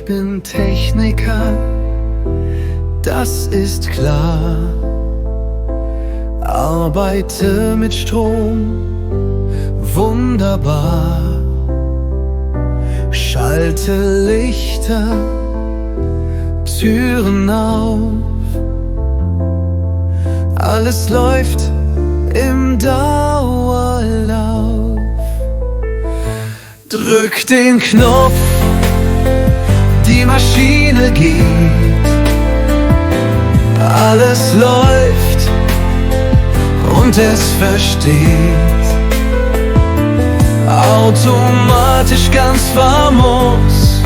bin Techniker, das ist klar. Arbeite mit Strom, wunderbar. Schalte Lichter, Türen auf. Alles läuft im Dauerlauf. Drück den Knopf, die Maschine geht. Alles läuft und es versteht. Automatisch, ganz famos.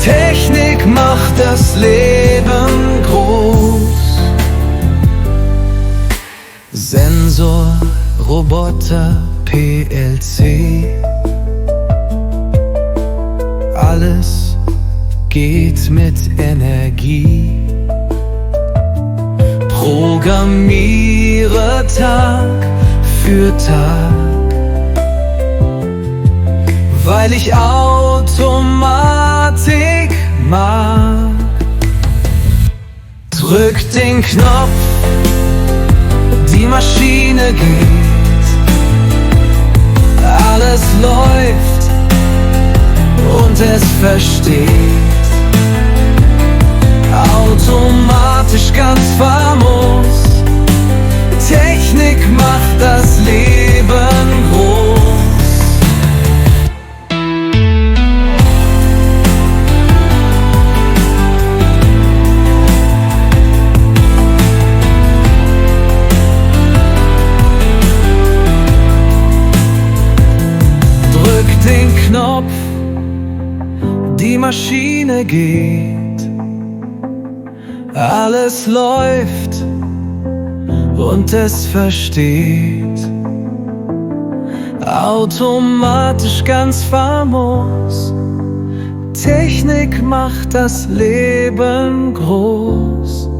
Technik macht das Leben groß. Sensor, Roboter, PLC. Alles geht mit Energie. Programmiere Tag für Tag, weil ich Automatik mag. Drück den Knopf, die Maschine geht. Alles läuft und es versteht. Automatisch, ganz famos. Technik macht das Leben groß. Drück den Knopf, die Maschine geht. Alles läuft und es versteht. Automatisch, ganz famos. Technik macht das Leben groß.